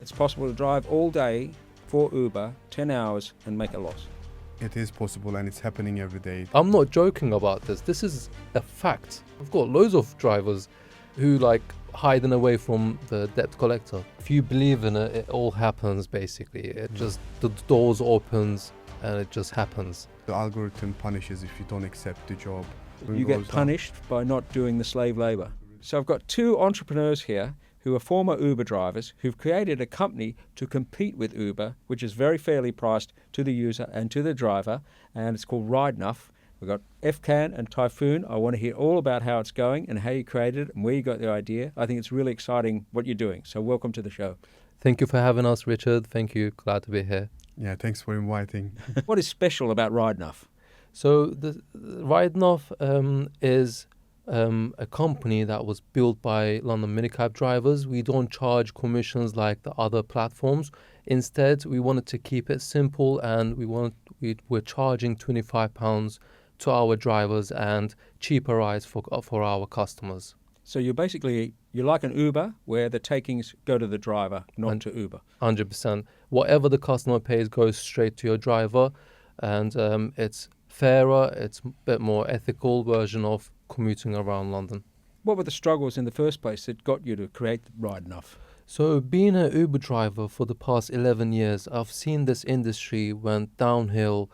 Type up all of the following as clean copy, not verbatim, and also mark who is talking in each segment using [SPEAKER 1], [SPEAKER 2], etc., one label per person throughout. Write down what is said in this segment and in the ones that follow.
[SPEAKER 1] It's possible to drive all day for Uber, 10 hours, and make a loss.
[SPEAKER 2] It is possible, and it's happening every day.
[SPEAKER 3] I'm not joking about this. This is a fact. I've got loads of drivers who hiding away from the debt collector. If you believe in it, it all happens basically. It just, the doors opens and it just happens.
[SPEAKER 2] The algorithm punishes if you don't accept the job.
[SPEAKER 1] You get punished by not doing the slave labor. So I've got two entrepreneurs here who are former Uber drivers who've created a company to compete with Uber, which is very fairly priced to the user and to the driver, and it's called Ride Nuff. We've got Efkan and Tayfun. I want to hear all about how it's going and how you created it and where you got the idea. I think it's really exciting what you're doing. So welcome to the show.
[SPEAKER 3] Thank you for having us, Richard. Thank you. Glad to be here.
[SPEAKER 2] Yeah, thanks for inviting.
[SPEAKER 1] What is special about Ride Nuff?
[SPEAKER 3] So the RideNuff is a company that was built by London minicab drivers. We don't charge commissions like the other platforms. Instead, we wanted to keep it simple, and we're charging £25 to our drivers and cheaper rides for our customers.
[SPEAKER 1] So you're like an Uber where the takings go to the driver, not to Uber.
[SPEAKER 3] 100%. Whatever the customer pays goes straight to your driver, and it's fairer, it's a bit more ethical version of commuting around London.
[SPEAKER 1] What were the struggles in the first place that got you to create Ride Nuff?
[SPEAKER 3] So being an Uber driver for the past 11 years, I've seen this industry went downhill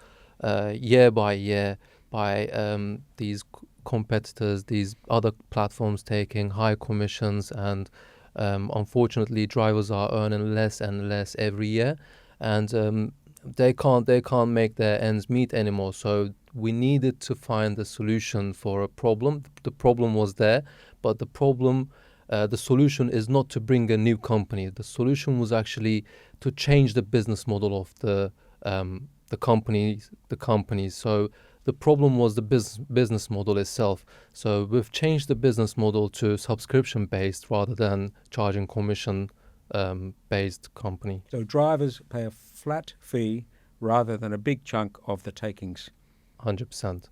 [SPEAKER 3] year by year by these competitors, these other platforms taking high commissions, and unfortunately drivers are earning less and less every year, and they can't make their ends meet anymore. So we needed to find a solution for a problem. The problem was there, but the solution is not to bring a new company. The solution was actually to change the business model of the companies. So the problem was the business model itself. So we've changed the business model to subscription based rather than charging commission based company.
[SPEAKER 1] So drivers pay a flat fee rather than a big chunk of the takings.
[SPEAKER 3] 100%.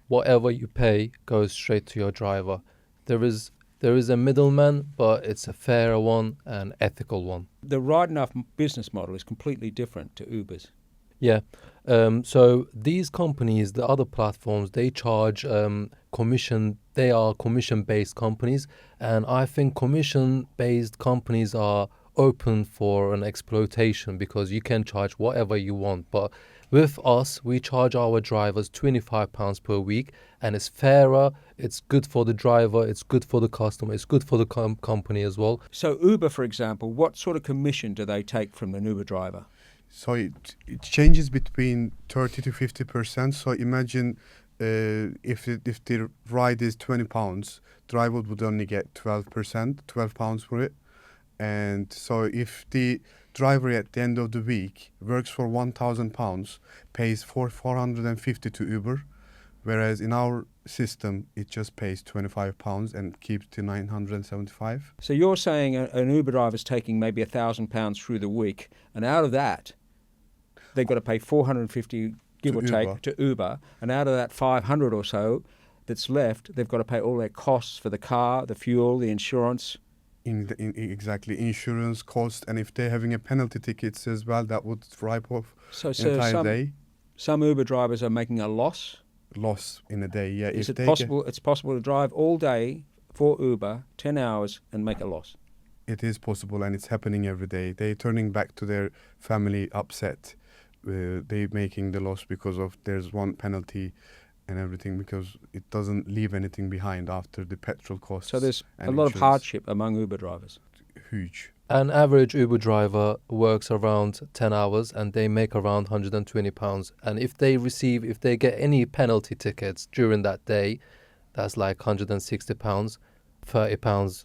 [SPEAKER 3] Whatever you pay goes straight to your driver. There is a middleman, but it's a fairer one and ethical one.
[SPEAKER 1] The Ride Nuff business model is completely different to Uber's.
[SPEAKER 3] Yeah. So these companies, the other platforms, they charge commission. They are commission-based companies, and I think commission-based companies are open for an exploitation because you can charge whatever you want. But with us, we charge our drivers £25 per week, and it's fairer, it's good for the driver, it's good for the customer, it's good for the company as well.
[SPEAKER 1] So Uber, for example, what sort of commission do they take from an Uber driver?
[SPEAKER 2] So it changes between 30 to 50%. So imagine if the ride is £20, driver would only get 12 pounds for it. And so if the driver at the end of the week works for £1,000, pays for 450 to Uber, whereas in our system it just pays £25 and keeps to 975.
[SPEAKER 1] So you're saying an Uber driver's taking maybe £1,000 through the week, and out of that they've got to pay 450 give or take to Uber, and out of that 500 or so that's left, they've got to pay all their costs for the car, the fuel, the insurance.
[SPEAKER 2] Exactly, insurance cost, and if they're having a penalty tickets as well, that would wipe off entire day.
[SPEAKER 1] Some Uber drivers are making a loss
[SPEAKER 2] In a day, yeah.
[SPEAKER 1] Is it possible? It's possible to drive all day for Uber, 10 hours, and make a loss.
[SPEAKER 2] It is possible, and it's happening every day. They're turning back to their family upset. They're making the loss because of there's one penalty and everything, because it doesn't leave anything behind after the petrol costs.
[SPEAKER 1] So there's a lot of hardship among Uber drivers.
[SPEAKER 2] Huge.
[SPEAKER 3] An average Uber driver works around 10 hours and they make around £120. And if they get any penalty tickets during that day, that's like £160, £30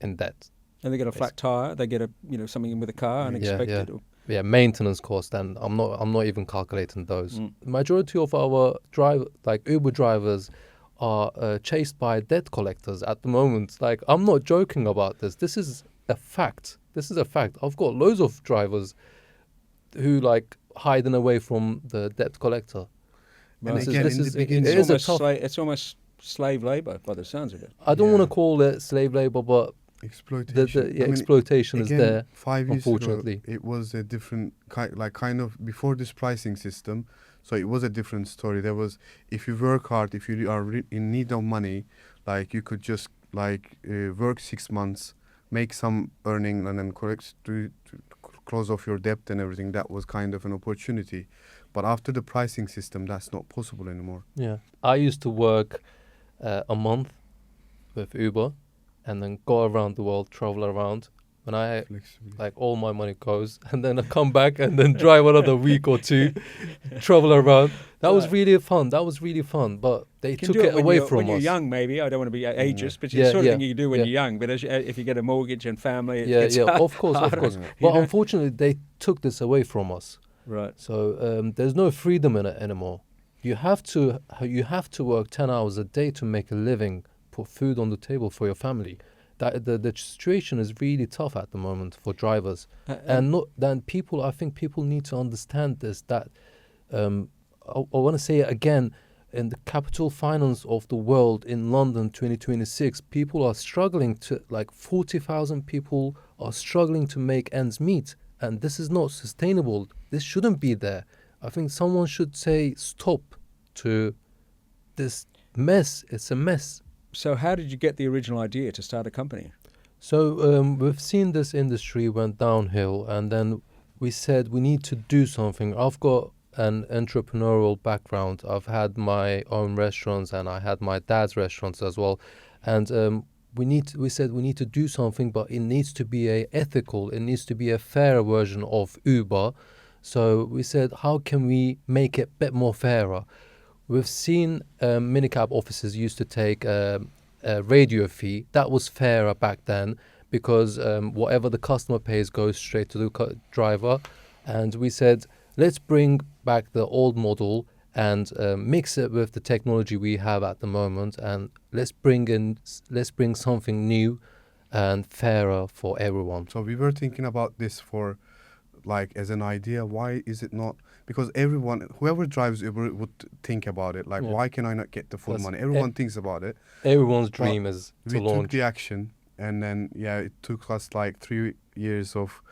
[SPEAKER 3] in debt.
[SPEAKER 1] And they get a flat tire, they get something with a car unexpected.
[SPEAKER 3] Yeah, maintenance cost, and I'm not even calculating those. Majority of our Uber drivers are chased by debt collectors at the moment. I'm not joking about this. This is a fact. I've got loads of drivers who hiding away from the debt collector.
[SPEAKER 2] And again,
[SPEAKER 1] it's almost slave labor by the sounds of it.
[SPEAKER 3] I don't want to call it slave labor, but
[SPEAKER 2] Exploitation. I mean,
[SPEAKER 3] exploitation is
[SPEAKER 2] again,
[SPEAKER 3] there.
[SPEAKER 2] 5 years
[SPEAKER 3] unfortunately.
[SPEAKER 2] ago, it was a different kind of before this pricing system. So it was a different story. There was, if you work hard, if you are in need of money, like you could just work 6 months, make some earning, and then to close off your debt and everything. That was kind of an opportunity. But after the pricing system, that's not possible anymore.
[SPEAKER 3] Yeah, I used to work a month with Uber, and then go around the world, travel around. When I
[SPEAKER 2] Flexibility.
[SPEAKER 3] all my money goes, and then I come back and then drive another week or two, travel around. That was
[SPEAKER 1] Right.
[SPEAKER 3] really fun. That was really fun. But they
[SPEAKER 1] You can
[SPEAKER 3] took
[SPEAKER 1] do
[SPEAKER 3] it
[SPEAKER 1] when
[SPEAKER 3] away
[SPEAKER 1] you're,
[SPEAKER 3] from
[SPEAKER 1] when you're
[SPEAKER 3] us.
[SPEAKER 1] young, maybe. I don't want to be ageist, but it's
[SPEAKER 3] Yeah,
[SPEAKER 1] the sort of
[SPEAKER 3] yeah,
[SPEAKER 1] thing you do when
[SPEAKER 3] yeah.
[SPEAKER 1] you're young. But if you get a mortgage and family, it
[SPEAKER 3] Yeah,
[SPEAKER 1] gets
[SPEAKER 3] yeah, of course, of
[SPEAKER 1] harder,
[SPEAKER 3] course.
[SPEAKER 2] you
[SPEAKER 3] But
[SPEAKER 1] know?
[SPEAKER 3] unfortunately, they took this away from us.
[SPEAKER 1] Right.
[SPEAKER 3] So there's no freedom in it anymore. You have to work 10 hours a day to make a living, put food on the table for your family. That the situation is really tough at the moment for drivers, and not then people. I think people need to understand this. That I want to say it again. In the capital finance of the world in London 2026, people are struggling to 40,000 people are struggling to make ends meet, and this is not sustainable. This shouldn't be there. I think someone should say stop to this mess. It's a mess.
[SPEAKER 1] So how did you get the original idea to start a company?
[SPEAKER 3] So we've seen this industry went downhill, and then we said we need to do something. I've got an entrepreneurial background. I've had my own restaurants, and I had my dad's restaurants as well. And we said we need to do something, but it needs to be ethical. It needs to be a fairer version of Uber. So we said, how can we make it a bit more fairer? We've seen minicab offices used to take a radio fee. That was fairer back then, because whatever the customer pays goes straight to the driver. And we said, let's bring back the old model and mix it with the technology we have at the moment, and let's bring something new and fairer for everyone.
[SPEAKER 2] So we were thinking about this for as an idea. Why is it not? Because whoever drives Uber would think about it.
[SPEAKER 3] Yeah.
[SPEAKER 2] Why can I not get the full
[SPEAKER 3] That's
[SPEAKER 2] money? Everyone thinks about it.
[SPEAKER 3] Everyone's
[SPEAKER 2] But
[SPEAKER 3] dream is to
[SPEAKER 2] We took
[SPEAKER 3] launch.
[SPEAKER 2] the action, and then it took us 3 years of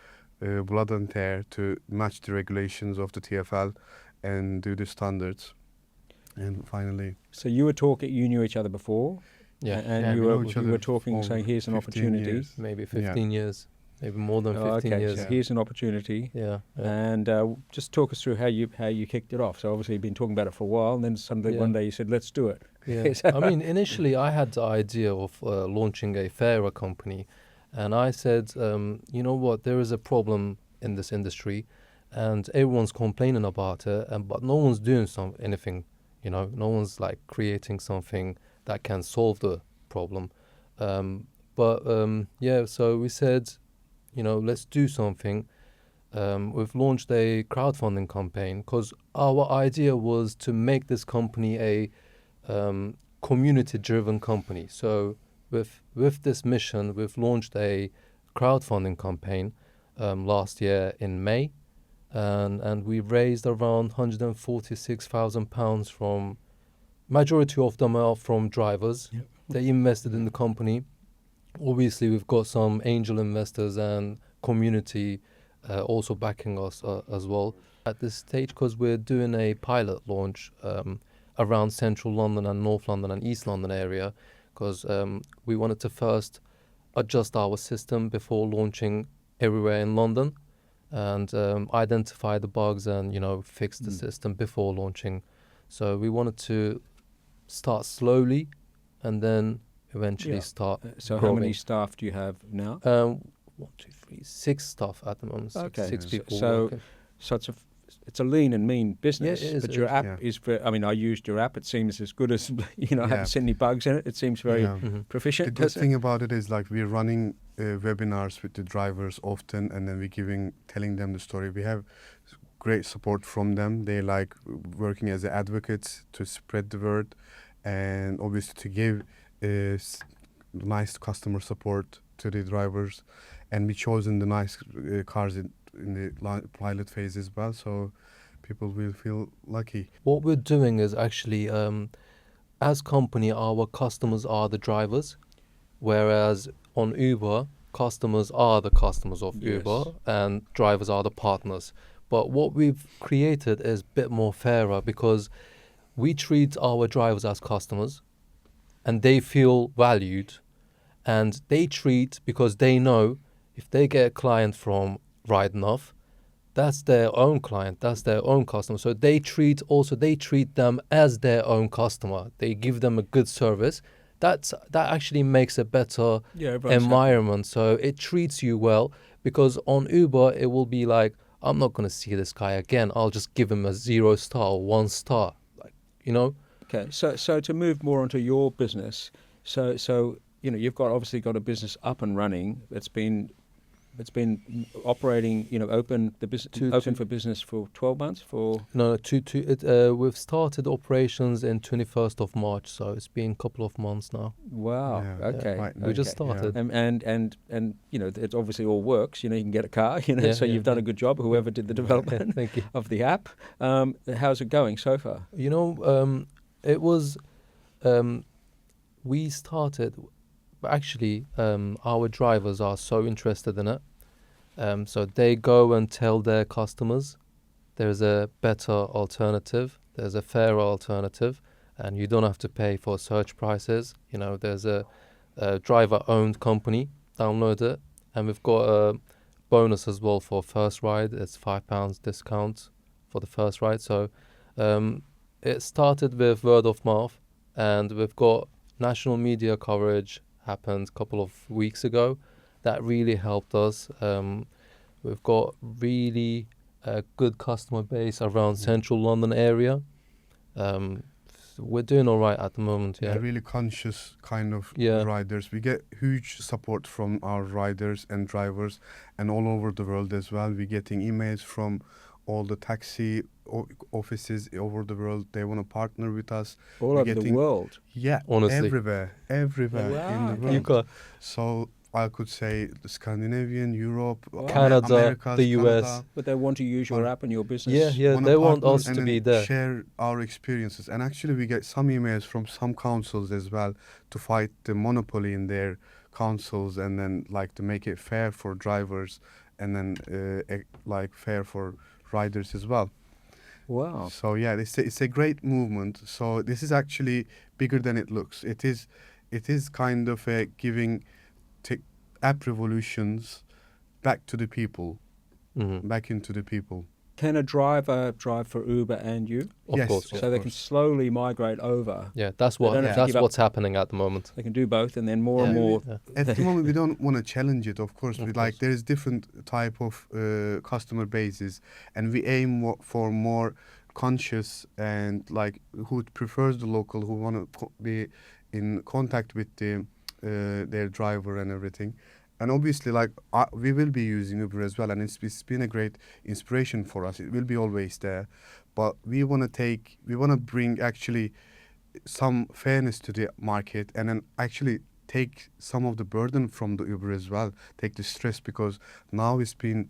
[SPEAKER 2] blood and tear to match the regulations of the TfL and do the standards. And finally,
[SPEAKER 1] So you knew each other before,
[SPEAKER 3] Yeah,
[SPEAKER 1] and
[SPEAKER 2] Yeah,
[SPEAKER 1] you
[SPEAKER 2] we know
[SPEAKER 1] were
[SPEAKER 2] each
[SPEAKER 1] you
[SPEAKER 2] other
[SPEAKER 1] were talking,
[SPEAKER 2] for
[SPEAKER 1] saying here's an
[SPEAKER 2] 15
[SPEAKER 1] opportunity.
[SPEAKER 2] years.
[SPEAKER 3] maybe
[SPEAKER 2] Yeah.
[SPEAKER 3] 15 years, maybe more than 15
[SPEAKER 1] Okay,
[SPEAKER 3] years.
[SPEAKER 1] so here's an opportunity.
[SPEAKER 3] Yeah, yeah.
[SPEAKER 1] And just talk us through how you kicked it off. So obviously you've been talking about it for a while, and then suddenly
[SPEAKER 3] Yeah.
[SPEAKER 1] one day you said, "Let's do it."
[SPEAKER 3] Yeah,
[SPEAKER 1] Is that
[SPEAKER 3] I mean, initially I had the idea of launching a fairer company, and I said, you know what, there is a problem in this industry, and everyone's complaining about it, but no one's doing anything. No one's creating something that can solve the problem. So we said, let's do something. We've launched a crowdfunding campaign because our idea was to make this company a community-driven company. So with this mission, we've launched a crowdfunding campaign last year in May, and we raised around £146,000 from. Majority of them are from drivers.
[SPEAKER 1] Yep.
[SPEAKER 3] They invested in the company. Obviously, we've got some angel investors and community also backing us as well at this stage, because we're doing a pilot launch around central London and North London and East London area, because we wanted to first adjust our system before launching everywhere in London, and identify the bugs and fix the system before launching. So we wanted to start slowly and then eventually
[SPEAKER 1] Yeah.
[SPEAKER 3] start
[SPEAKER 1] So how
[SPEAKER 3] growing.
[SPEAKER 1] many staff do you have now?
[SPEAKER 3] 1, 2, 3, 6 staff at the moment.
[SPEAKER 1] Okay.
[SPEAKER 3] Six people
[SPEAKER 1] So-
[SPEAKER 3] working.
[SPEAKER 1] So it's a lean and mean business,
[SPEAKER 3] Yeah, it is,
[SPEAKER 1] but
[SPEAKER 3] it
[SPEAKER 1] your
[SPEAKER 3] is.
[SPEAKER 1] app
[SPEAKER 2] Yeah.
[SPEAKER 1] is. I used your app. It seems as good as I
[SPEAKER 2] Yeah.
[SPEAKER 1] haven't seen any bugs in it. It seems very
[SPEAKER 2] Yeah.
[SPEAKER 3] Mhm.
[SPEAKER 2] The
[SPEAKER 1] proficient.
[SPEAKER 2] good
[SPEAKER 1] doesn't it?
[SPEAKER 2] thing about it is we're running webinars with the drivers often, and then we're telling them the story. We have great support from them. They working as advocates to spread the word, and obviously to give nice customer support to the drivers. And we chosen the nice cars in the pilot phase as well, so people will feel lucky.
[SPEAKER 3] What we're doing is actually, as company, our customers are the drivers, whereas on Uber, customers are the customers of
[SPEAKER 1] Yes.
[SPEAKER 3] Uber and drivers are the partners. But what we've created is a bit more fairer because we treat our drivers as customers and they feel valued, and they treat, because they know if they get a client from Ride Nuff, that's their own client, that's their own customer. So they treat them as their own customer. They give them a good service. That actually makes a better
[SPEAKER 1] Yeah, everyone's
[SPEAKER 3] environment. So it treats you well, because on Uber it will be like, I'm not going to see this guy again. I'll just give him a 0 star or 1 star, like, you know.
[SPEAKER 1] Okay, so to move more onto your business, so you've obviously got a business up and running. It's been operating, open for business for 12 months for.
[SPEAKER 3] No, we've started operations in 21st of March, so it's been a couple of months now.
[SPEAKER 1] Wow.
[SPEAKER 2] Yeah,
[SPEAKER 1] Okay.
[SPEAKER 2] right.
[SPEAKER 3] We just started.
[SPEAKER 1] And it obviously all works. You can get a car. So you've done a good job. Whoever did the development
[SPEAKER 3] Thank you.
[SPEAKER 1] of the app. How's it going so far?
[SPEAKER 3] It was. We started. Actually, our drivers are so interested in it. So they go and tell their customers there's a better alternative, there's a fairer alternative, and you don't have to pay for search prices. There's a driver-owned company, download it, and we've got a bonus as well for first ride. It's £5 discount for the first ride. So it started with word of mouth, and we've got national media coverage happened a couple of weeks ago. That really helped us. We've got really a good customer base around central London area. We're doing all right at the moment. Yeah,
[SPEAKER 2] really conscious kind of
[SPEAKER 3] Yeah.
[SPEAKER 2] riders. We get huge support from our riders and drivers, and all over the world as well. We're getting emails from all the taxi offices over the world. They want to partner with us.
[SPEAKER 1] All
[SPEAKER 2] We're
[SPEAKER 1] over the
[SPEAKER 2] getting-
[SPEAKER 1] world.
[SPEAKER 2] Yeah,
[SPEAKER 3] Honestly.
[SPEAKER 2] everywhere
[SPEAKER 1] Wow,
[SPEAKER 2] in the
[SPEAKER 1] okay.
[SPEAKER 2] world.
[SPEAKER 3] you got
[SPEAKER 2] So I could say the Scandinavian, Europe,
[SPEAKER 1] Wow.
[SPEAKER 3] Canada,
[SPEAKER 2] Americas,
[SPEAKER 3] the US.
[SPEAKER 2] Canada.
[SPEAKER 1] But they want to use your
[SPEAKER 2] Or-
[SPEAKER 1] app and your business.
[SPEAKER 3] Yeah.
[SPEAKER 2] Wanna
[SPEAKER 3] They want
[SPEAKER 2] partner
[SPEAKER 3] us to
[SPEAKER 2] and
[SPEAKER 3] be
[SPEAKER 2] then
[SPEAKER 3] there.
[SPEAKER 2] share our experiences. And actually we get some emails from some councils as well to fight the monopoly in their councils, and then like to make it fair for drivers, and then like fair for riders as well.
[SPEAKER 1] Wow.
[SPEAKER 2] So yeah, it's a great movement. So this is actually bigger than it looks. It is kind of giving app revolutions back to the people,
[SPEAKER 3] Mhm.
[SPEAKER 2] back into the people.
[SPEAKER 1] Can a driver drive for Uber and you?
[SPEAKER 3] Of
[SPEAKER 2] Yes,
[SPEAKER 3] course.
[SPEAKER 2] of
[SPEAKER 1] So they can
[SPEAKER 2] course.
[SPEAKER 1] slowly migrate over.
[SPEAKER 3] Yeah, that's
[SPEAKER 1] They don't have to
[SPEAKER 3] that's
[SPEAKER 1] give up.
[SPEAKER 3] what's happening at the moment.
[SPEAKER 1] They can do both, and then more and
[SPEAKER 2] Yeah.
[SPEAKER 1] more.
[SPEAKER 3] Yeah.
[SPEAKER 2] At the moment, we don't want to challenge it. Of course,
[SPEAKER 3] Of
[SPEAKER 2] we
[SPEAKER 3] course.
[SPEAKER 2] there is different type of customer bases, and we aim for more conscious and like who prefers the local, who want to be in contact with their driver and everything. And obviously, like we will be using Uber as well, and it's been a great inspiration for us. It will be always there, but we want to bring actually some fairness to the market, and then actually take some of the burden from the Uber as well, take the stress, because now it's been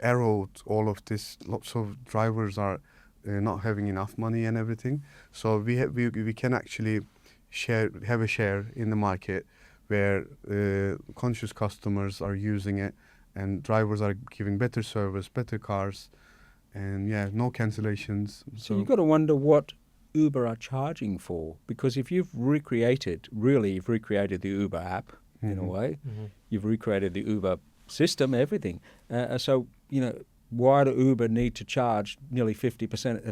[SPEAKER 2] eroded, all of this. Lots of drivers are not having enough money and everything. So we can actually have a share in the market where conscious customers are using it, and drivers are giving better service, better cars, and yeah, no cancellations.
[SPEAKER 1] So you've got to wonder what Uber are charging for, because if you've recreated the Uber app in a
[SPEAKER 2] Mhm.
[SPEAKER 1] way,
[SPEAKER 3] Mhm.
[SPEAKER 1] you've recreated the Uber system, everything. So why do Uber need to charge nearly 50%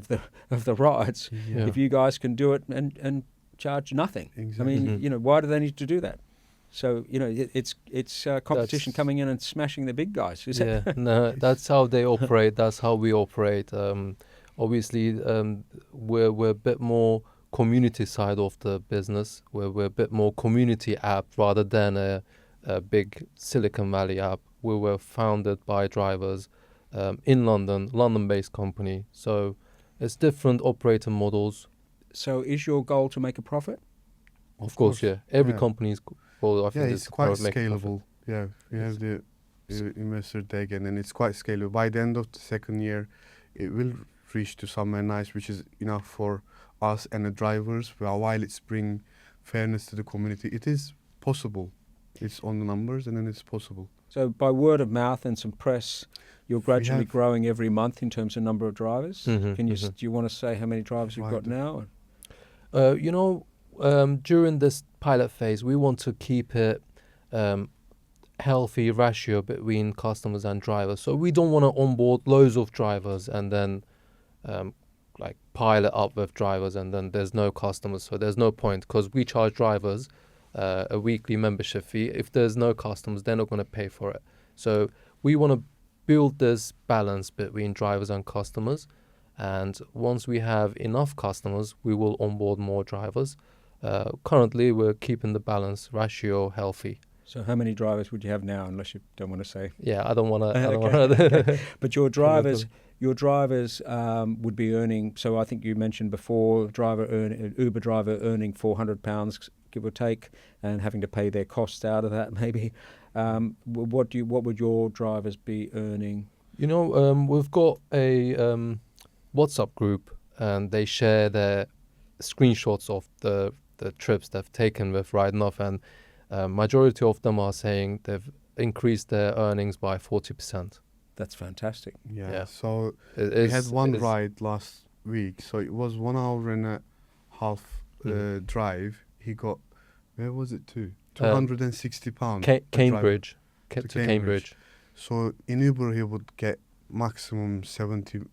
[SPEAKER 1] of the rides
[SPEAKER 3] Yeah.
[SPEAKER 1] if you guys can do it and charge nothing?
[SPEAKER 2] Exactly.
[SPEAKER 1] I mean,
[SPEAKER 3] Mhm.
[SPEAKER 1] why do they need to do that? So it's competition
[SPEAKER 3] That's-
[SPEAKER 1] coming in and smashing the big guys. Is
[SPEAKER 3] Yeah,
[SPEAKER 1] it?
[SPEAKER 3] no, that's how they operate. That's how we operate. Obviously, we're a bit more community side of the business. We're a bit more community app rather than a big Silicon Valley app. We were founded by drivers in London, London-based company. So it's different operating models.
[SPEAKER 1] So is your goal to make a profit?
[SPEAKER 3] Of course, yeah. Every
[SPEAKER 2] yeah.
[SPEAKER 3] company's goal, I think,
[SPEAKER 2] Yeah,
[SPEAKER 3] is
[SPEAKER 2] it's
[SPEAKER 3] to
[SPEAKER 2] quite
[SPEAKER 3] make a profit.
[SPEAKER 2] scalable. Yeah, we have the
[SPEAKER 3] Yes.
[SPEAKER 2] investor deck, and then it's quite scalable. By the end of the second year, it will reach to somewhere nice, which is enough for us and the drivers. While it's bring fairness to the community, it is possible. It's on the numbers, and then it's possible.
[SPEAKER 1] So by word of mouth and some press, you're gradually
[SPEAKER 2] have-
[SPEAKER 1] growing every month in terms of number of drivers.
[SPEAKER 3] Mhm,
[SPEAKER 1] Can you?
[SPEAKER 3] mhm.
[SPEAKER 1] Do you want to say how many drivers you've got
[SPEAKER 2] Right.
[SPEAKER 1] now?
[SPEAKER 3] During this pilot phase, we want to keep it healthy ratio between customers and drivers. So we don't want to onboard loads of drivers and then like pile it up with drivers and then there's no customers. So there's no point because we charge drivers a weekly membership fee. If there's no customers, they're not going to pay for it. So we want to build this balance between drivers and customers. And once we have enough customers, we will onboard more drivers. Currently, we're keeping the balance ratio healthy.
[SPEAKER 1] So how many drivers would you have now, unless you don't want to say?
[SPEAKER 3] Yeah, I don't want to.
[SPEAKER 1] Okay. But your drivers would be earning. So I think you mentioned before, Uber driver earning £400, give or take, and having to pay their costs out of that maybe. What would your drivers be earning?
[SPEAKER 3] We've got a WhatsApp group, and they share their screenshots of the trips they've taken with Ride Nuff, and majority of them are saying they've increased their earnings by 40%.
[SPEAKER 1] That's fantastic.
[SPEAKER 2] Yeah. So
[SPEAKER 3] It
[SPEAKER 2] we
[SPEAKER 3] is-
[SPEAKER 2] had one
[SPEAKER 3] it is-
[SPEAKER 2] ride last week, so it was 1 hour and a half drive. He got, where was it to? £260.
[SPEAKER 3] Cambridge.
[SPEAKER 2] To
[SPEAKER 3] To
[SPEAKER 2] Cambridge.
[SPEAKER 3] Cambridge.
[SPEAKER 2] So in Uber he would get maximum £70.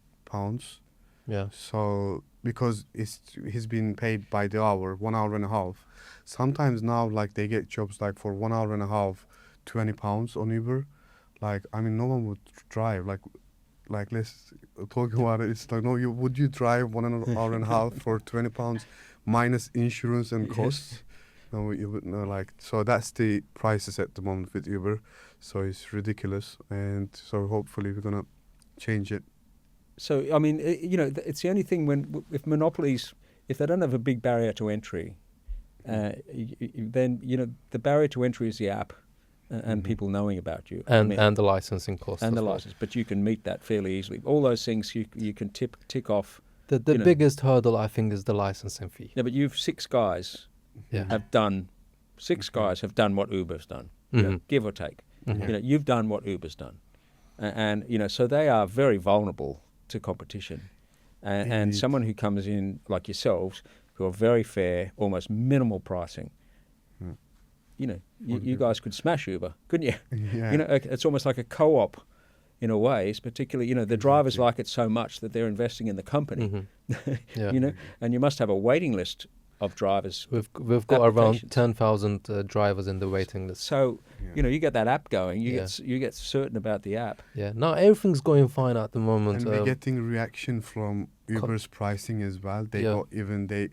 [SPEAKER 3] Yeah.
[SPEAKER 2] So because he's been paid by the hour, 1 hour and a half. Sometimes now like they get jobs like for 1 hour and a half, £20 on Uber. Like I mean, no one would drive. Like let's talk about it. It's like no, would you drive 1 hour and a half for £20 minus insurance and costs? No, you would no. Like so that's the prices at the moment with Uber. So it's ridiculous, and so hopefully we're gonna change it.
[SPEAKER 1] So I mean, it's the only thing if monopolies, if they don't have a big barrier to entry, then the barrier to entry is the app, and people knowing about you,
[SPEAKER 3] And the licensing cost.
[SPEAKER 1] and
[SPEAKER 3] as
[SPEAKER 1] the
[SPEAKER 3] well.
[SPEAKER 1] license. But you can meet that fairly easily. All those things you can tick off.
[SPEAKER 3] The biggest hurdle, I think, is the licensing fee.
[SPEAKER 1] Yeah, but you've six guys
[SPEAKER 3] Yeah.
[SPEAKER 1] have done what Uber's done, give or take.
[SPEAKER 3] Mhm.
[SPEAKER 1] You've done what Uber's done, and so they are very vulnerable to competition, and
[SPEAKER 2] Indeed.
[SPEAKER 1] someone who comes in like yourselves, who are very fair, almost minimal pricing. You guys could smash Uber, couldn't you?
[SPEAKER 2] Yeah.
[SPEAKER 1] It's almost like a co-op in a way. It's particularly, the drivers
[SPEAKER 2] Exactly.
[SPEAKER 1] like it so much that they're investing in the company.
[SPEAKER 3] Mhm. Yeah.
[SPEAKER 1] And you must have a waiting list of drivers.
[SPEAKER 3] We've got around
[SPEAKER 1] Applications.
[SPEAKER 3] 10,000 drivers in the waiting list.
[SPEAKER 1] So,
[SPEAKER 2] Yeah.
[SPEAKER 1] you get that app going.
[SPEAKER 3] Yeah.
[SPEAKER 1] You get certain about the app.
[SPEAKER 3] Yeah. Now everything's going fine at the moment.
[SPEAKER 2] And we're getting reaction from Uber's pricing as well. They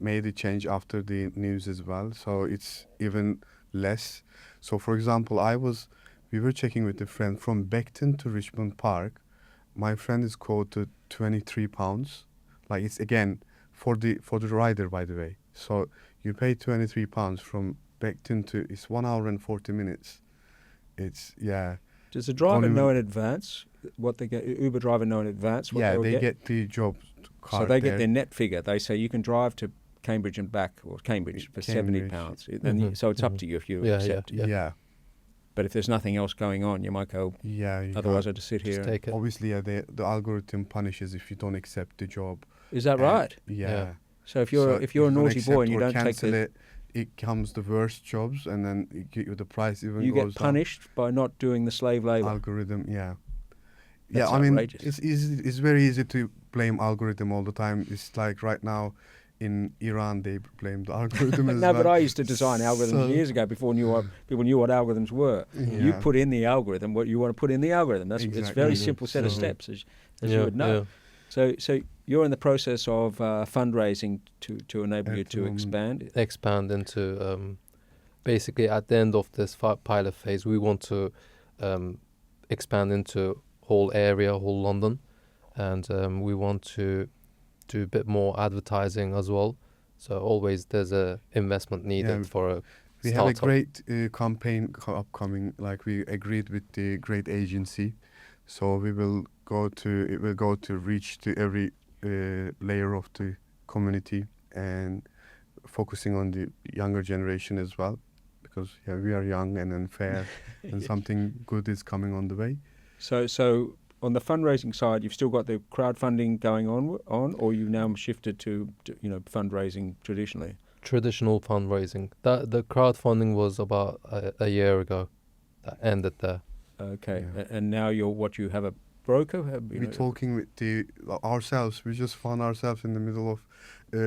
[SPEAKER 2] made a change after the news as well, so it's even less. So for example, we were checking with a friend from Beckton to Richmond Park. My friend is quoted £23. Like it's again for the rider, by the way. So you pay £23 from Beckton to, it's 1 hour and 40 minutes. It's
[SPEAKER 1] Does the driver
[SPEAKER 2] Only-
[SPEAKER 1] know in advance what they get? Uber driver know in advance what
[SPEAKER 2] yeah,
[SPEAKER 1] they'll
[SPEAKER 2] they get the job card.
[SPEAKER 1] So they
[SPEAKER 2] there.
[SPEAKER 1] get their net figure. They say you can drive to Cambridge and back, or Cambridge for
[SPEAKER 2] Cambridge.
[SPEAKER 1] £70.
[SPEAKER 3] Mhm,
[SPEAKER 1] So it's up
[SPEAKER 3] mhm.
[SPEAKER 1] to you if you
[SPEAKER 3] Yeah,
[SPEAKER 1] accept.
[SPEAKER 3] yeah.
[SPEAKER 2] Yeah.
[SPEAKER 1] But if there's nothing else going on, you might go.
[SPEAKER 2] Yeah. you
[SPEAKER 1] Otherwise,
[SPEAKER 2] can't-
[SPEAKER 1] I just sit
[SPEAKER 3] Just
[SPEAKER 1] here.
[SPEAKER 3] take it.
[SPEAKER 2] obviously, the algorithm punishes if you don't accept the job.
[SPEAKER 1] Is that
[SPEAKER 2] And-
[SPEAKER 1] right?
[SPEAKER 2] Yeah.
[SPEAKER 3] Yeah.
[SPEAKER 1] So if you're a
[SPEAKER 2] don't
[SPEAKER 1] naughty boy and
[SPEAKER 2] accept
[SPEAKER 1] you
[SPEAKER 2] or
[SPEAKER 1] don't take
[SPEAKER 2] cancel
[SPEAKER 1] the,
[SPEAKER 2] it comes the worst jobs, and then the price even
[SPEAKER 1] you
[SPEAKER 2] goes
[SPEAKER 1] get punished by not doing the slave
[SPEAKER 2] down.
[SPEAKER 1] labor.
[SPEAKER 2] Algorithm, yeah.
[SPEAKER 1] That's
[SPEAKER 2] I mean,
[SPEAKER 1] outrageous.
[SPEAKER 2] it's easy. It's very easy to blame algorithm all the time. It's like right now in Iran they blame the algorithm as
[SPEAKER 1] No,
[SPEAKER 2] well.
[SPEAKER 1] but I used to design algorithms
[SPEAKER 2] So-
[SPEAKER 1] years ago before people knew what algorithms were. You
[SPEAKER 2] Yeah.
[SPEAKER 1] put in the algorithm what you want to put in the algorithm. It's a
[SPEAKER 2] Exactly.
[SPEAKER 1] very
[SPEAKER 3] Mhm.
[SPEAKER 1] simple set of
[SPEAKER 3] Mhm.
[SPEAKER 1] steps, as you would know.
[SPEAKER 3] Yeah.
[SPEAKER 1] So you're in the process of fundraising to enable you
[SPEAKER 2] At the
[SPEAKER 1] to
[SPEAKER 2] moment.
[SPEAKER 1] expand.
[SPEAKER 3] Expand into basically at the end of this pilot phase, we want to expand into whole area, whole London, and we want to do a bit more advertising as well. So always there's a investment needed
[SPEAKER 2] Yeah,
[SPEAKER 3] for a
[SPEAKER 2] We have a
[SPEAKER 3] startup.
[SPEAKER 2] great campaign upcoming. Like we agreed with the great agency, so it will go to reach to every layer of the community and focusing on the younger generation as well, because we are young and unfair, and something good is coming on the way.
[SPEAKER 1] So on the fundraising side, you've still got the crowdfunding going on, or you've now shifted to fundraising traditionally?
[SPEAKER 3] Traditional fundraising. The crowdfunding was about a year ago. That ended there.
[SPEAKER 1] Okay,
[SPEAKER 2] Yeah.
[SPEAKER 1] and now you have a broker?
[SPEAKER 2] We're talking with ourselves. We just found ourselves in the middle of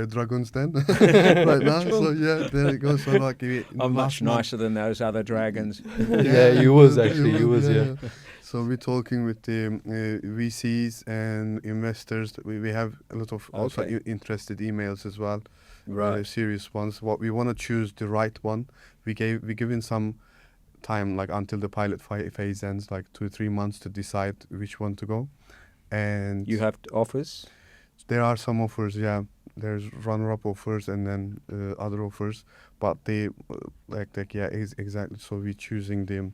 [SPEAKER 2] Dragon's Den right now. So there it goes. So like,
[SPEAKER 1] I'm much nicer than those other dragons.
[SPEAKER 3] Yeah, you was actually. You was, yeah.
[SPEAKER 2] So we're talking with the VCs and investors. We have a lot of also interested emails as well.
[SPEAKER 1] Right.
[SPEAKER 2] Serious ones. What we want to choose the right one. We given some time, like until the pilot phase ends, like 2 or 3 months to decide which one to go. And
[SPEAKER 1] you have offers?
[SPEAKER 2] There are some offers, yeah. There's runner-up offers and then other offers, but they exactly. So we're choosing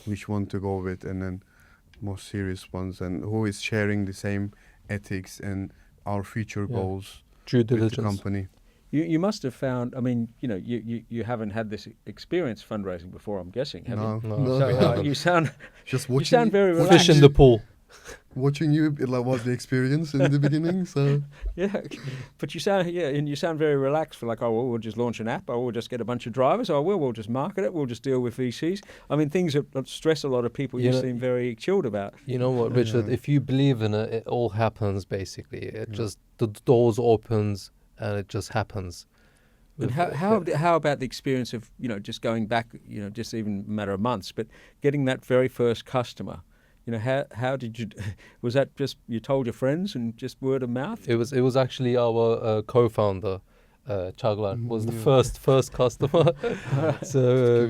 [SPEAKER 2] which one to go with, and then most serious ones, and who is sharing the same ethics and our future goals.
[SPEAKER 3] Due diligence.
[SPEAKER 2] With the company.
[SPEAKER 1] You must have found. I mean, you haven't had this experience fundraising before, I'm guessing, have you?
[SPEAKER 3] No,
[SPEAKER 1] So
[SPEAKER 3] we haven't.
[SPEAKER 1] you sound
[SPEAKER 2] just
[SPEAKER 1] you sound very relaxed.
[SPEAKER 3] Fish in the pool.
[SPEAKER 2] Watching you, it was the experience in the beginning. So
[SPEAKER 1] yeah, but you sound very relaxed. For like, oh well, we'll just launch an app. Oh, we'll just get a bunch of drivers. Oh well, we'll just market it. We'll just deal with VCs. I mean, things that stress a lot of people. You seem very chilled about.
[SPEAKER 3] You know what, Richard? If you believe in it, it all happens. Basically, it just the doors opens and it just happens.
[SPEAKER 1] And how about the experience of just going back, just even a matter of months, but getting that very first customer? How did you? Was that just you told your friends and just word of mouth?
[SPEAKER 3] It was actually our co-founder, Chaglan, was the first customer. So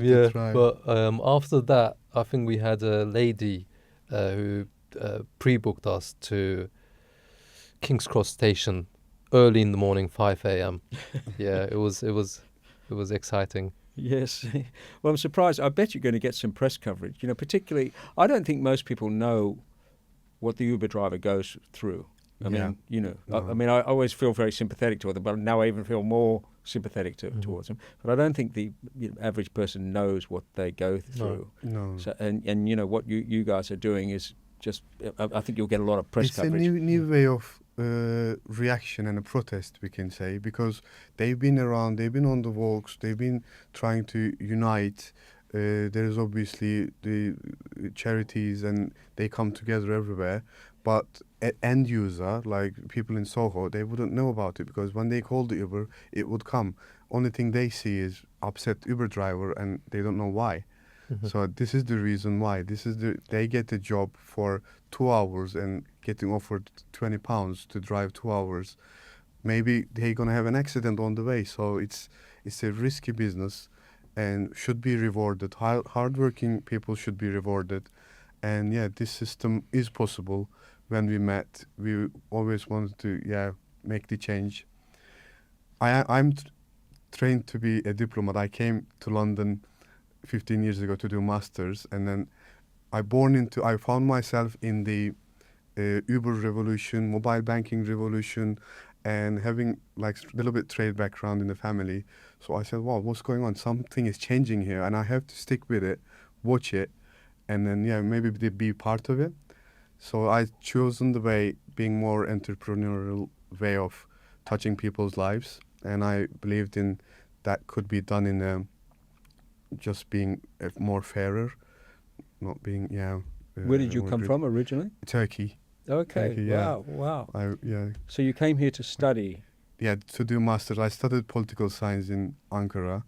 [SPEAKER 3] but after that, I think we had a lady who pre-booked us to King's Cross Station early in the morning, 5 a.m. Yeah, it was exciting.
[SPEAKER 1] Yes. Well, I'm surprised. I bet you're going to get some press coverage. Particularly, I don't think most people know what the Uber driver goes through. I mean, I always feel very sympathetic toward them, but now I even feel more sympathetic towards them. But I don't think the average person knows what they go through.
[SPEAKER 2] No.
[SPEAKER 1] So, and what you guys are doing is just, I think you'll get a lot of press coverage.
[SPEAKER 2] It's a new way of reaction and a protest, we can say, because they've been around, they've been on the walks, they've been trying to unite. There's obviously the charities and they come together everywhere, but end user, like people in Soho, they wouldn't know about it because when they call the Uber, it would come. Only thing they see is upset Uber driver and they don't know why. So this is the reason why. They get a job for 2 hours and getting offered £20 to drive 2 hours. Maybe they're gonna have an accident on the way. So it's a risky business, and should be rewarded. Hardworking people should be rewarded, and this system is possible. When we met, we always wanted to make the change. I'm trained to be a diplomat. I came to London 15 years ago to do masters, and then I found myself in the Uber revolution, mobile banking revolution, and having like a little bit trade background in the family. So I said, wow, what's going on? Something is changing here, and I have to stick with it, watch it, and then maybe be part of it. So I chosen the way, being more entrepreneurial way of touching people's lives, and I believed in that could be done in just being more fairer, not being
[SPEAKER 1] Where did you come from originally?
[SPEAKER 2] Turkey.
[SPEAKER 1] Okay.
[SPEAKER 2] Turkey,
[SPEAKER 1] Wow.
[SPEAKER 2] Yeah.
[SPEAKER 1] So you came here to study?
[SPEAKER 2] Yeah, to do masters. I studied political science in Ankara,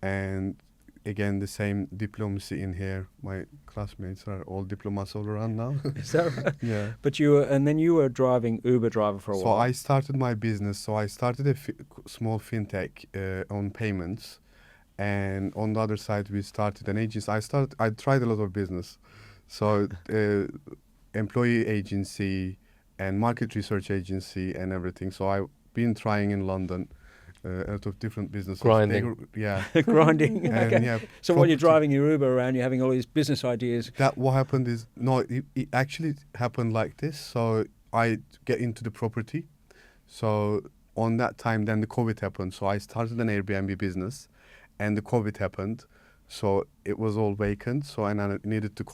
[SPEAKER 2] and again the same diplomacy in here. My classmates are all diplomats all around now.
[SPEAKER 1] Is that right?
[SPEAKER 2] Yeah.
[SPEAKER 1] But you were driving Uber driver for a while.
[SPEAKER 2] So I started my business. So I started a small fintech on payments, and on the other side we started an agency. I tried a lot of business, so employee agency and market research agency and everything. So I've been trying in London a lot of different businesses.
[SPEAKER 3] Grinding.
[SPEAKER 1] Grinding.
[SPEAKER 2] And,
[SPEAKER 1] okay. So while you're driving your Uber around, you're having all these business ideas.
[SPEAKER 2] That what happened is, it actually happened like this. So I get into the property. So on that time, then the COVID happened. So I started an Airbnb business, and the COVID happened. So it was all vacant. So and I needed to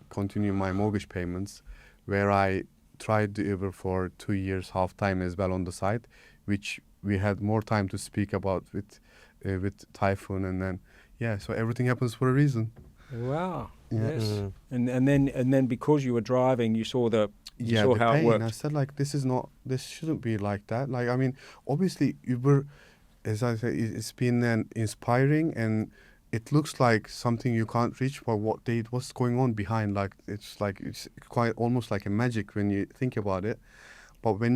[SPEAKER 2] continue my mortgage payments, where I tried the Uber for 2 years, half time as well on the side, which we had more time to speak about with Tayfun, and then so everything happens for a reason.
[SPEAKER 1] Wow.
[SPEAKER 2] Yeah.
[SPEAKER 1] Yes. And then because you were driving, you saw the
[SPEAKER 2] The
[SPEAKER 1] how
[SPEAKER 2] pain.
[SPEAKER 1] it worked.
[SPEAKER 2] I said, like, this shouldn't be like that. Like, I mean, obviously Uber, as I say, it's been inspiring, and it looks like something you can't reach, but what's going on behind, it's quite almost like a magic when you think about it. But when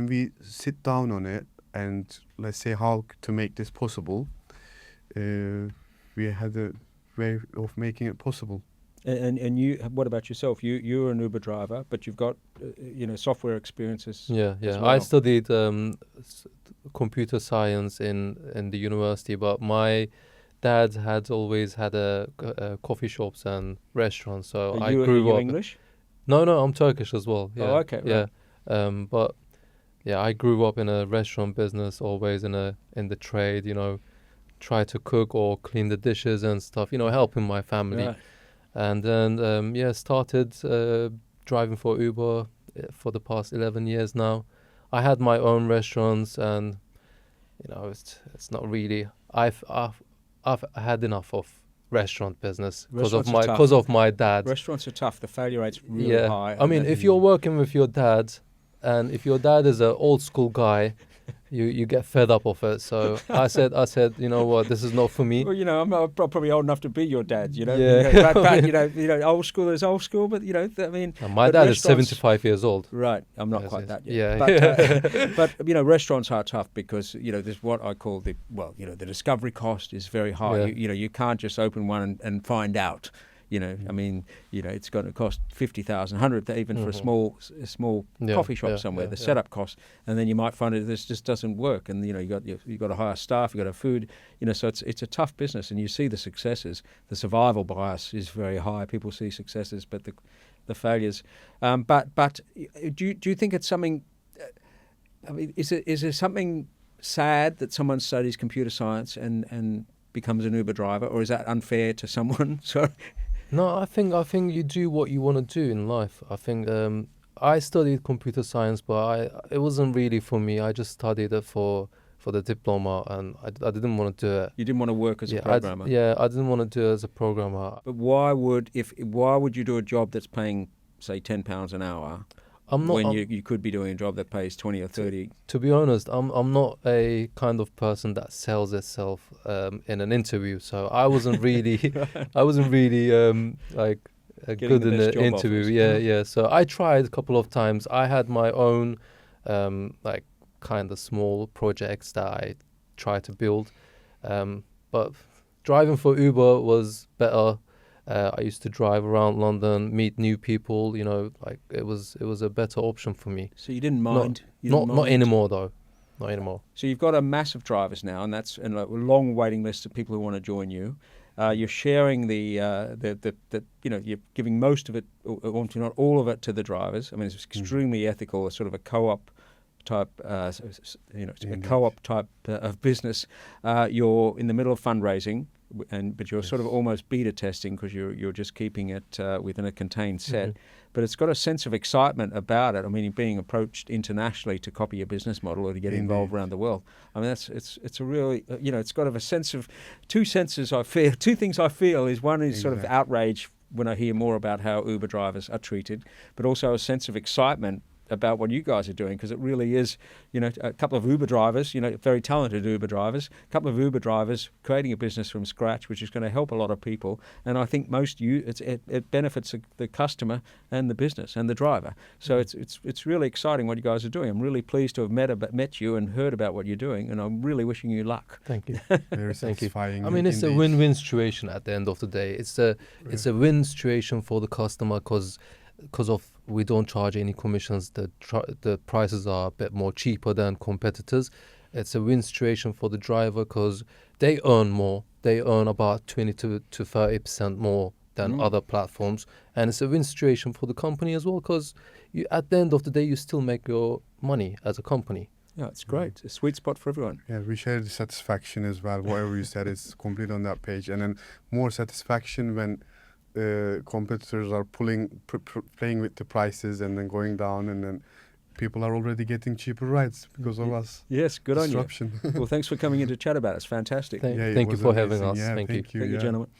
[SPEAKER 2] we sit down on it and let's say how to make this possible, we had a way of making it possible.
[SPEAKER 1] And you, what about yourself? You're an Uber driver, but you've got software experiences.
[SPEAKER 3] Yeah.
[SPEAKER 1] as well.
[SPEAKER 3] I studied computer science in the university, but my dad had always had a coffee shops and restaurants, so
[SPEAKER 1] Are
[SPEAKER 3] I
[SPEAKER 1] you
[SPEAKER 3] grew up.
[SPEAKER 1] English?
[SPEAKER 3] No, I'm Turkish as well. Yeah.
[SPEAKER 1] Oh, okay. Right.
[SPEAKER 3] Yeah. But yeah, I grew up in a restaurant business, always in the trade. Try to cook or clean the dishes and stuff. Helping my family.
[SPEAKER 1] Right.
[SPEAKER 3] And then started driving for Uber for the past 11 years now. I had my own restaurants, and it's not really. I've had enough of restaurant business because of my dad.
[SPEAKER 1] Restaurants are tough. The failure rate's really high.
[SPEAKER 3] I mean, if you're working with your dad, and if your dad is an old school guy, you get fed up of it. So I said, you know what, this is not for me.
[SPEAKER 1] Well, I'm probably old enough to be your dad.
[SPEAKER 3] Yeah.
[SPEAKER 1] But old school is old school. But I mean,
[SPEAKER 3] and my dad is 75 years old.
[SPEAKER 1] Right, I'm not quite that yet.
[SPEAKER 3] Yeah.
[SPEAKER 1] But restaurants are tough because there's what I call the discovery cost is very high.
[SPEAKER 3] Yeah.
[SPEAKER 1] You can't just open one and find out. I mean, it's going to cost 50,000, 100,000 even for a small coffee shop somewhere. The setup cost, and then you might find this just doesn't work, and you got to hire staff, you got to have food, so it's a tough business, and you see the successes. The survival bias is very high. People see successes, but the failures. But do you think it's something? I mean, is there something sad that someone studies computer science and becomes an Uber driver, or is that unfair to someone? Sorry.
[SPEAKER 3] No, I think you do what you want to do in life. I think I studied computer science, but it wasn't really for me. I just studied it for the diploma, and I didn't want to do it.
[SPEAKER 1] You didn't want to work as a programmer.
[SPEAKER 3] I didn't want to do it as a programmer.
[SPEAKER 1] But why would you do a job that's paying, say, £10 an hour? You could be doing a job that pays 20 or 30.
[SPEAKER 3] To be honest, I'm not a kind of person that sells itself in an interview. So I wasn't really like good in the interview.
[SPEAKER 1] Offers.
[SPEAKER 3] Yeah. So I tried a couple of times. I had my own like kind of small projects that I tried to build, but driving for Uber was better. I used to drive around London, meet new people. Like it was a better option for me.
[SPEAKER 1] So you didn't mind?
[SPEAKER 3] Not anymore though. Not anymore.
[SPEAKER 1] So you've got a massive drivers now, and that's a long waiting list of people who want to join you. You're sharing you're giving most of it, or not all of it, to the drivers. I mean, it's extremely ethical, a sort of a co-op type, a co-op type of business. You're in the middle of fundraising. But you're sort of almost beta testing because you're just keeping it within a contained set. But it's got a sense of excitement about it. I mean, you're being approached internationally to copy your business model or to get involved around the world. I mean, it's a really it's got a sense of two things I feel is one is sort of outrage when I hear more about how Uber drivers are treated, but also a sense of excitement about what you guys are doing, because it really is, a couple of Uber drivers, very talented Uber drivers, a couple of Uber drivers creating a business from scratch, which is going to help a lot of people. And I think it benefits the customer and the business and the driver. So it's really exciting what you guys are doing. I'm really pleased to have met you and heard about what you're doing, and I'm really wishing you luck.
[SPEAKER 3] Thank you.
[SPEAKER 2] Very satisfying.
[SPEAKER 3] I mean, it's a win-win situation at the end of the day. It's a win situation for the customer because we don't charge any commissions. The prices are a bit more cheaper than competitors. It's a win situation for the driver because they earn more. They earn about 20 to 30% more than other platforms, and it's a win situation for the company as well because at the end of the day you still make your money as a company.
[SPEAKER 1] Yeah, it's great. It's a sweet spot for everyone.
[SPEAKER 2] Yeah, we share the satisfaction as well. Whatever you said is complete on that page, and then more satisfaction when competitors are playing with the prices and then going down, and then people are already getting cheaper rides because of us.
[SPEAKER 1] Yes, good on you.
[SPEAKER 2] Disruption.
[SPEAKER 1] Well, thanks for coming in to chat about it. It's fantastic.
[SPEAKER 2] Yeah, it
[SPEAKER 3] Thank you
[SPEAKER 2] was
[SPEAKER 3] for
[SPEAKER 2] amazing.
[SPEAKER 3] having us.
[SPEAKER 2] Yeah,
[SPEAKER 3] Thank you.
[SPEAKER 1] Thank you,
[SPEAKER 2] yeah.
[SPEAKER 1] gentlemen.